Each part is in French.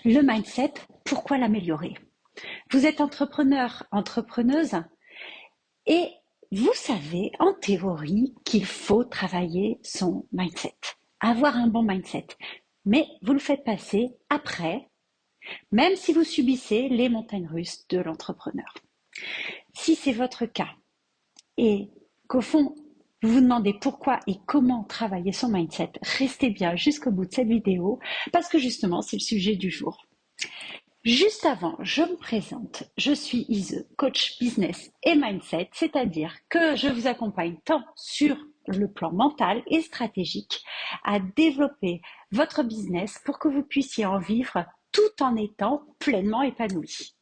Le mindset, pourquoi l'améliorer? Vous êtes entrepreneur, entrepreneuse et vous savez en théorie qu'il faut travailler son mindset, avoir un bon mindset. Mais vous le faites passer après, même si vous subissez les montagnes russes de l'entrepreneur. Si c'est votre cas et qu'au fond, vous vous demandez pourquoi et comment travailler son mindset, restez bien jusqu'au bout de cette vidéo parce que justement, c'est le sujet du jour. Juste avant, je me présente. Je suis Ise, coach business et mindset, c'est-à-dire que je vous accompagne tant sur le plan mental et stratégique à développer votre business pour que vous puissiez en vivre tout en étant pleinement épanoui.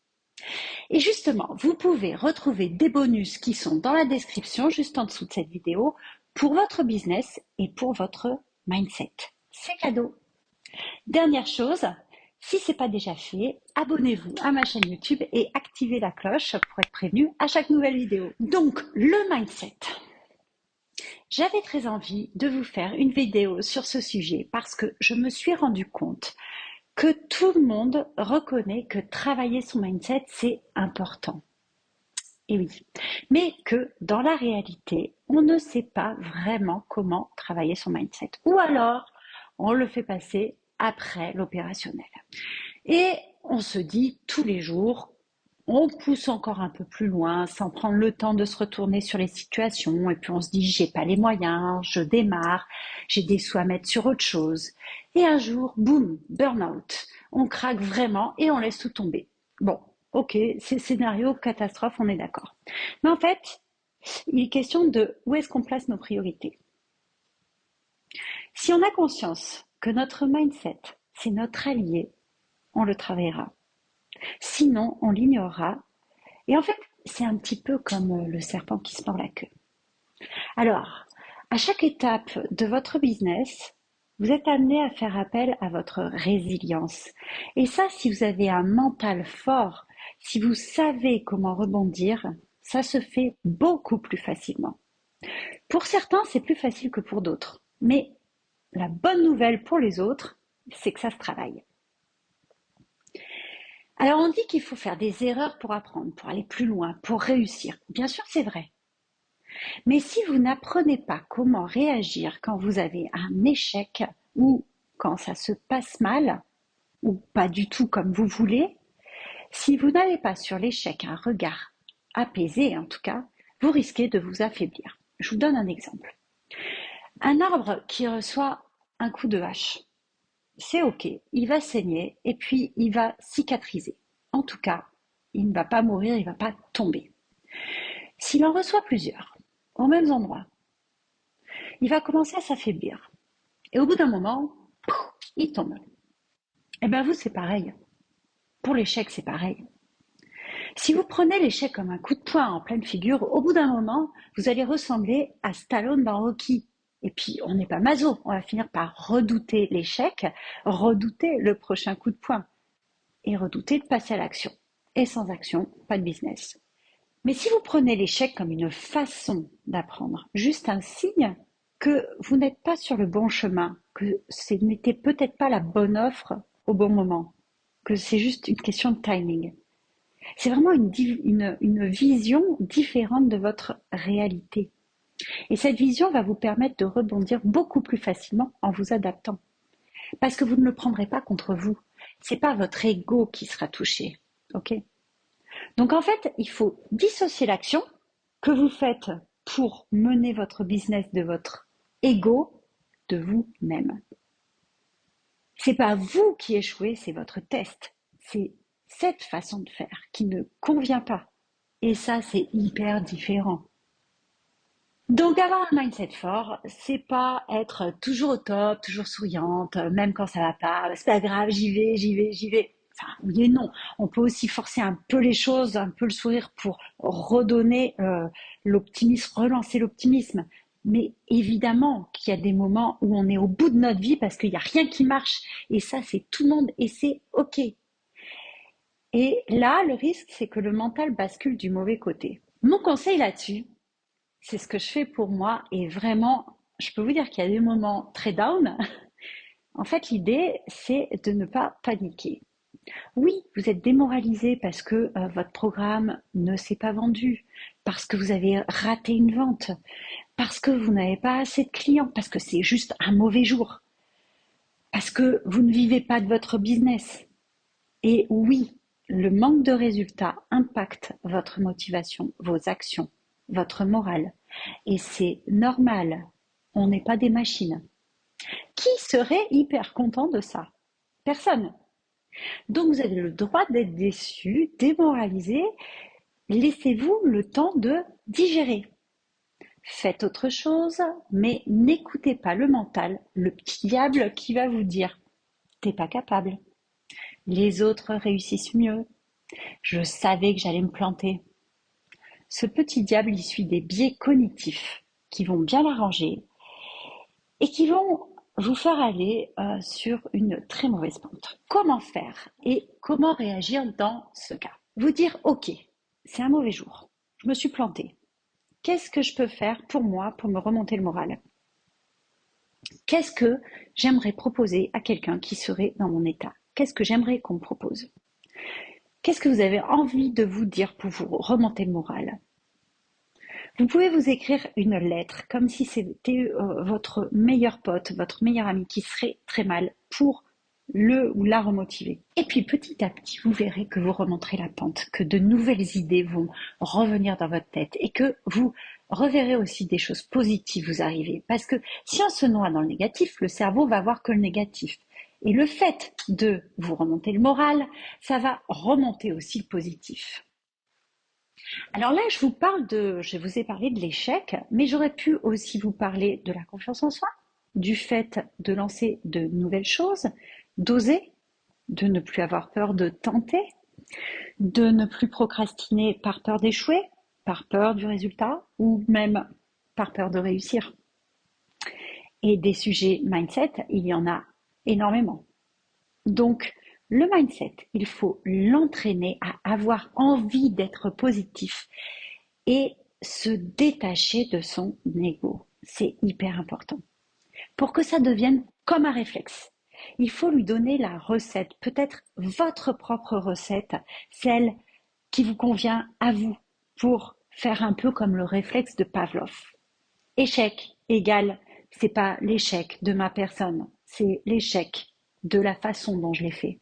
Et justement, vous pouvez retrouver des bonus qui sont dans la description juste en dessous de cette vidéo pour votre business et pour votre mindset. C'est cadeau. Dernière chose, si ce n'est pas déjà fait, abonnez-vous à ma chaîne YouTube et activez la cloche pour être prévenu à chaque nouvelle vidéo. Donc, le mindset. J'avais très envie de vous faire une vidéo sur ce sujet parce que je me suis rendu compte que tout le monde reconnaît que travailler son mindset, c'est important. Et oui, mais que dans la réalité, on ne sait pas vraiment comment travailler son mindset. Ou alors, on le fait passer après l'opérationnel. Et on se dit tous les jours, on pousse encore un peu plus loin sans prendre le temps de se retourner sur les situations. Et puis on se dit, j'ai pas les moyens, je démarre, j'ai des sous à mettre sur autre chose. Et un jour, boum, burn-out. On craque vraiment et on laisse tout tomber. Bon, ok, c'est scénario catastrophe, on est d'accord. Mais en fait, il est question de où est-ce qu'on place nos priorités. Si on a conscience que notre mindset, c'est notre allié, on le travaillera. Sinon, on l'ignorera. Et en fait, c'est un petit peu comme le serpent qui se mord la queue. Alors, à chaque étape de votre business, vous êtes amené à faire appel à votre résilience. Et ça, si vous avez un mental fort, si vous savez comment rebondir, ça se fait beaucoup plus facilement. Pour certains, c'est plus facile que pour d'autres. Mais la bonne nouvelle pour les autres, c'est que ça se travaille. Alors on dit qu'il faut faire des erreurs pour apprendre, pour aller plus loin, pour réussir. Bien sûr, c'est vrai. Mais si vous n'apprenez pas comment réagir quand vous avez un échec ou quand ça se passe mal, ou pas du tout comme vous voulez, si vous n'avez pas sur l'échec un regard apaisé en tout cas, vous risquez de vous affaiblir. Je vous donne un exemple. Un arbre qui reçoit un coup de hache, c'est ok, il va saigner et puis il va cicatriser. En tout cas, il ne va pas mourir, il ne va pas tomber. S'il en reçoit plusieurs, aux mêmes endroits, il va commencer à s'affaiblir. Et au bout d'un moment, il tombe. Et bien vous, c'est pareil. Pour l'échec, c'est pareil. Si vous prenez l'échec comme un coup de poing en pleine figure, au bout d'un moment, vous allez ressembler à Stallone dans Rocky. Et puis, on n'est pas maso, on va finir par redouter l'échec, redouter le prochain coup de poing et redouter de passer à l'action. Et sans action, pas de business. Mais si vous prenez l'échec comme une façon d'apprendre, juste un signe que vous n'êtes pas sur le bon chemin, que ce n'était peut-être pas la bonne offre au bon moment, que c'est juste une question de timing. C'est vraiment une vision différente de votre réalité. Et cette vision va vous permettre de rebondir beaucoup plus facilement en vous adaptant. Parce que vous ne le prendrez pas contre vous. C'est pas votre ego qui sera touché. Ok? Donc en fait, il faut dissocier l'action que vous faites pour mener votre business de votre ego de vous-même. C'est pas vous qui échouez, c'est votre test. C'est cette façon de faire qui ne convient pas. Et ça, c'est hyper différent. Donc avoir un mindset fort, c'est pas être toujours au top, toujours souriante, même quand ça va pas. C'est pas grave, j'y vais, j'y vais, j'y vais. Enfin, oui et non. On peut aussi forcer un peu les choses, un peu le sourire pour redonner l'optimisme, relancer l'optimisme. Mais évidemment qu'il y a des moments où on est au bout de notre vie parce qu'il n'y a rien qui marche. Et ça, c'est tout le monde et c'est OK. Et là, le risque, c'est que le mental bascule du mauvais côté. Mon conseil là-dessus, c'est ce que je fais pour moi et vraiment, je peux vous dire qu'il y a des moments très down. En fait, l'idée, c'est de ne pas paniquer. Oui, vous êtes démoralisé parce que votre programme ne s'est pas vendu, parce que vous avez raté une vente, parce que vous n'avez pas assez de clients, parce que c'est juste un mauvais jour, parce que vous ne vivez pas de votre business. Et oui, le manque de résultats impacte votre motivation, vos actions, votre morale. Et c'est normal. On n'est pas des machines. Qui serait hyper content de ça? Personne. Donc vous avez le droit d'être déçu, démoralisé. Laissez-vous le temps de digérer. Faites autre chose, mais n'écoutez pas le mental, le petit diable qui va vous dire t'es pas capable. Les autres réussissent mieux. Je savais que j'allais me planter. Ce petit diable, il suit des biais cognitifs qui vont bien l'arranger et qui vont vous faire aller sur une très mauvaise pente. Comment faire et comment réagir dans ce cas? Vous dire, ok, c'est un mauvais jour, je me suis plantée. Qu'est-ce que je peux faire pour moi pour me remonter le moral? Qu'est-ce que j'aimerais proposer à quelqu'un qui serait dans mon état? Qu'est-ce que j'aimerais qu'on me propose? Qu'est-ce que vous avez envie de vous dire pour vous remonter le moral? Vous pouvez vous écrire une lettre comme si c'était votre meilleur pote, votre meilleur ami qui serait très mal pour le ou la remotiver. Et puis petit à petit, vous verrez que vous remonterez la pente, que de nouvelles idées vont revenir dans votre tête et que vous reverrez aussi des choses positives vous arriver. Parce que si on se noie dans le négatif, le cerveau va voir que le négatif. Et le fait de vous remonter le moral, ça va remonter aussi le positif. Alors là, je vous ai parlé de l'échec, mais j'aurais pu aussi vous parler de la confiance en soi, du fait de lancer de nouvelles choses, d'oser, de ne plus avoir peur de tenter, de ne plus procrastiner par peur d'échouer, par peur du résultat ou même par peur de réussir. Et des sujets mindset, il y en a énormément. Donc, le mindset, il faut l'entraîner à avoir envie d'être positif et se détacher de son ego. C'est hyper important. Pour que ça devienne comme un réflexe, il faut lui donner la recette, peut-être votre propre recette, celle qui vous convient à vous, pour faire un peu comme le réflexe de Pavlov. Échec égale, c'est pas l'échec de ma personne, c'est l'échec de la façon dont je l'ai fait.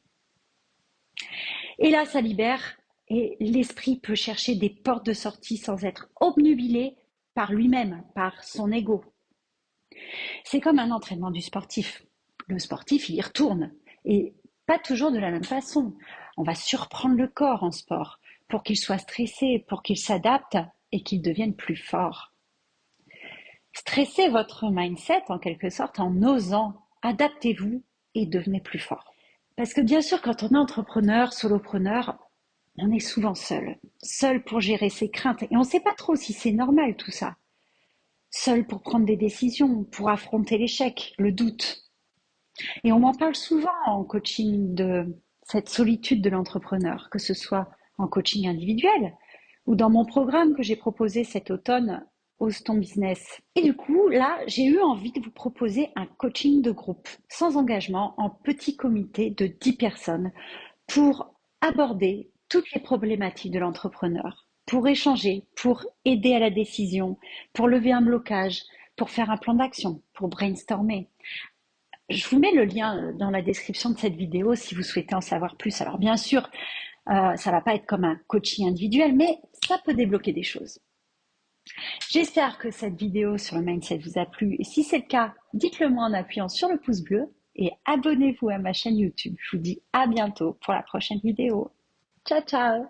Et là, ça libère et l'esprit peut chercher des portes de sortie sans être obnubilé par lui-même, par son ego. C'est comme un entraînement du sportif. Le sportif, il y retourne et pas toujours de la même façon. On va surprendre le corps en sport pour qu'il soit stressé, pour qu'il s'adapte et qu'il devienne plus fort. Stressez votre mindset en quelque sorte en osant. Adaptez-vous et devenez plus fort. Parce que bien sûr, quand on est entrepreneur, solopreneur, on est souvent seul. Seul pour gérer ses craintes. Et on ne sait pas trop si c'est normal tout ça. Seul pour prendre des décisions, pour affronter l'échec, le doute. Et on m'en parle souvent en coaching de cette solitude de l'entrepreneur, que ce soit en coaching individuel ou dans mon programme que j'ai proposé cet automne, Ose ton business. Et du coup, là, j'ai eu envie de vous proposer un coaching de groupe, sans engagement, en petit comité de 10 personnes, pour aborder toutes les problématiques de l'entrepreneur, pour échanger, pour aider à la décision, pour lever un blocage, pour faire un plan d'action, pour brainstormer. Je vous mets le lien dans la description de cette vidéo si vous souhaitez en savoir plus. Alors bien sûr, ça va pas être comme un coaching individuel, mais ça peut débloquer des choses. J'espère que cette vidéo sur le mindset vous a plu. Et si c'est le cas, dites-le moi en appuyant sur le pouce bleu et abonnez-vous à ma chaîne YouTube. Je vous dis à bientôt pour la prochaine vidéo. Ciao, ciao!